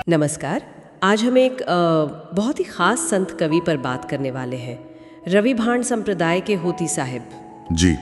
नमस्कार। आज हम एक बहुत ही खास संत कवि पर बात करने वाले हैं। रवि भाण संप्रदाय के होती साहिब। जी,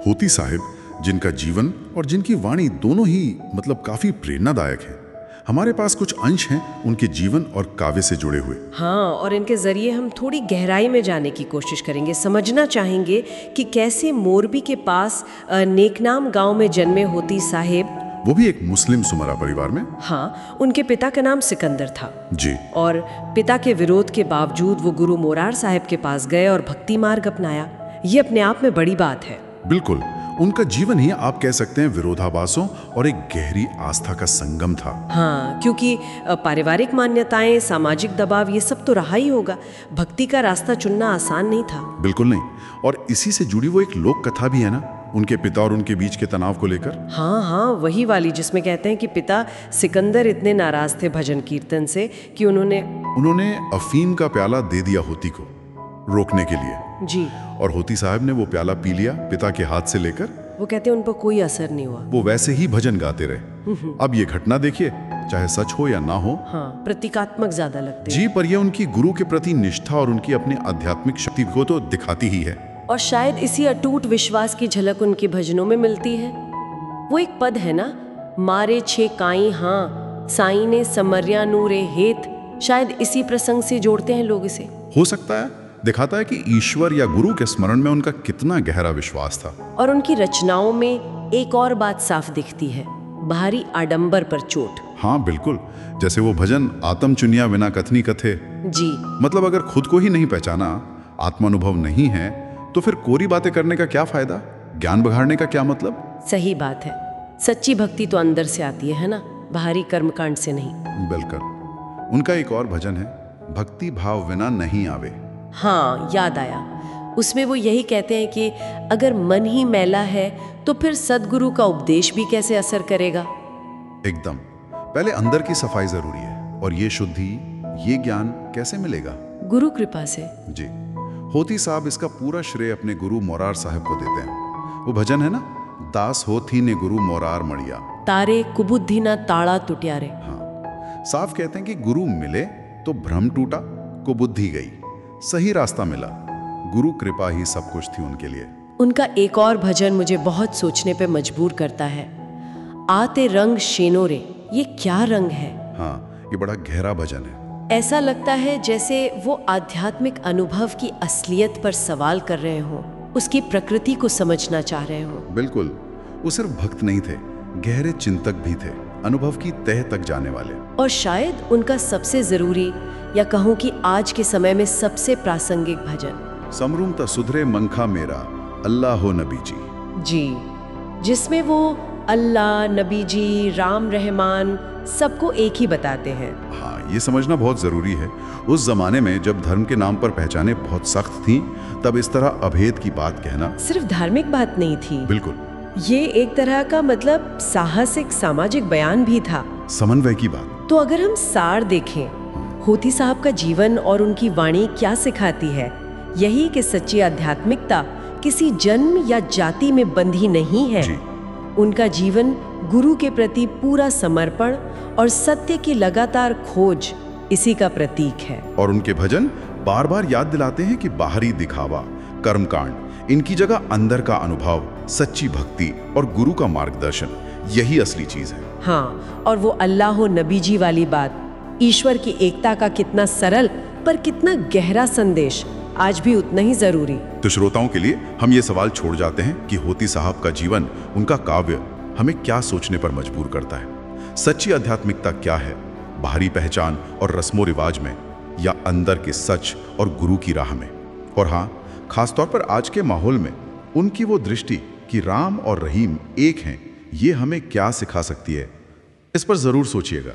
होती साहिब, जिनका जीवन और जिनकी वाणी दोनों ही काफी प्रेरणादायक है। हमारे पास कुछ अंश हैं उनके जीवन और काव्य से जुड़े हुए। हाँ, और इनके जरिए हम थोड़ी गहराई में जाने की कोशिश करेंगे, समझना चाहेंगे कि कैसे मोरबी के पास नेकनाम गांव में जन्मे होती साहिब, वो भी एक मुस्लिम सुमरा परिवार में। हाँ, उनके पिता का नाम सिकंदर था जी। और पिता के विरोध के बावजूद वो गुरु मोरार साहिब के पास गए और भक्ति मार्ग अपनाया। ये अपने आप में बड़ी बात है। बिल्कुल, उनका जीवन ही आप कह सकते हैं विरोधाभासों और एक गहरी आस्था का संगम था। हाँ, क्योंकि पारिवारिक मान्यताएं, सामाजिक दबाव, ये सब तो रहा ही होगा। भक्ति का रास्ता चुनना आसान नहीं था। बिल्कुल नहीं। और इसी से जुड़ी वो एक लोक कथा भी है ना, उनके पिता और उनके बीच के तनाव को लेकर। हाँ, वही वाली जिसमें कहते हैं कि पिता सिकंदर इतने नाराज थे भजन कीर्तन से कि उन्होंने अफीम का प्याला दे दिया होती को रोकने के लिए। जी। और होती साहब ने वो प्याला पी लिया पिता के हाथ से लेकर। वो कहते हैं उन पर कोई असर नहीं हुआ। वो वैसे ही भजन गाते रहे। अब ये घटना देखिए, चाहे सच हो या ना हो। हाँ, प्रतीकात्मक ज्यादा लगती है। जी, पर ये उनकी गुरु के प्रति निष्ठा और उनकी अपनी आध्यात्मिक शक्ति को तो दिखाती ही है। और शायद इसी अटूट विश्वास की झलक उनके भजनों में मिलती है। वो एक पद है ना, मारे छे काई हाँ साई ने समरिया नूरे हेत। शायद इसी प्रसंग से जोड़ते हैं लोग इसे। हो सकता है, दिखाता है कि ईश्वर या गुरु के स्मरण में उनका कितना गहरा विश्वास था। और उनकी रचनाओं में एक और बात साफ दिखती है, बाहरी आडंबर पर चोट। हाँ बिल्कुल, जैसे वो भजन आत्म चुनिया बिना कथनी कथे। जी। अगर खुद को ही नहीं पहचाना, आत्मानुभव नहीं है, तो फिर कोरी बातें करने का क्या फायदा, ज्ञान बघाड़ने का क्या मतलब। सही बात है। सच्ची भक्ति तो अंदर से आती है ना, बाहरी कर्मकांड से नहीं। बिल्कुल। उनका एक और भजन है, भक्ति भाव बिना नहीं आवे। हाँ, याद आया। उसमें वो यही कहते हैं कि अगर मन ही मैला है तो फिर सद्गुरु का उपदेश भी कैसे असर करेगा। एकदम। पहले अंदर की सफाई जरूरी है, और ये शुद्धि, ये ज्ञान कैसे मिलेगा? गुरु कृपा से। जी। होती साहब इसका पूरा श्रेय अपने गुरु मोरार साहब को देते हैं। वो भजन है ना, दास होती ने गुरु मोरार मड़िया, तारे कुबुद्धि ना ताड़ा टुटियारे। हाँ, साफ कहते हैं कि गुरु मिले तो भ्रम टूटा, कुबुद्धि गई, सही रास्ता मिला। गुरु कृपा ही सब कुछ थी उनके लिए। उनका एक और भजन मुझे बहुत सोचने पे मजबूर करता है, आते रंग शेनोरे। ये क्या रंग है? हाँ, ये बड़ा गहरा भजन है। ऐसा लगता है जैसे वो आध्यात्मिक अनुभव की असलियत पर सवाल कर रहे हों, उसकी प्रकृति को समझना चाह रहे हों। बिल्कुल। वो सिर्फ भक्त नहीं थे, गहरे चिंतक भी थे, अनुभव की तह तक जाने वाले। और शायद उनका सबसे जरूरी, या कहूँ कि आज के समय में सबसे प्रासंगिक भजन, समरूम ता सुधरे मंखा मेरा, अल्लाह हो नबी जी। जी, जिसमें वो अल्लाह, नबी जी, राम, रहमान सबको एक ही बताते हैं। हाँ, ये समझना बहुत जरूरी है। उस जमाने में जब धर्म के नाम पर पहचाने बहुत सख्त थीं, तब इस तरह अभेद की बात कहना सिर्फ धार्मिक बात नहीं थी। बिल्कुल, ये एक तरह का साहसिक सामाजिक बयान भी था, समन्वय की बात। तो अगर हम सार देखें, होती साहब का जीवन और उनकी वाणी क्या सिखाती है? यही कि सच्ची आध्यात्मिकता किसी जन्म या जाति में बंधी नहीं है। जी। उनका जीवन गुरु के प्रति पूरा समर्पण और सत्य की लगातार खोज इसी का प्रतीक है। और उनके भजन बार बार याद दिलाते हैं कि बाहरी दिखावा, कर्मकांड, इनकी जगह अंदर का अनुभव, सच्ची भक्ति और गुरु का मार्गदर्शन, यही असली चीज है। हाँ, और वो अल्लाह हो नबी जी वाली बात, ईश्वर की एकता का कितना सरल पर कितना गहरा संदेश, आज भी उतना ही जरूरी। तो श्रोताओं के लिए हम ये सवाल छोड़ जाते हैं कि होती साहब का जीवन, उनका काव्य हमें क्या सोचने पर मजबूर करता है। सच्ची आध्यात्मिकता क्या है, बाहरी पहचान और रस्मो रिवाज में, या अंदर के सच और गुरु की राह में? और हाँ, खासतौर पर आज के माहौल में उनकी वो दृष्टि कि राम और रहीम एक हैं, ये हमें क्या सिखा सकती है? इस पर जरूर सोचिएगा।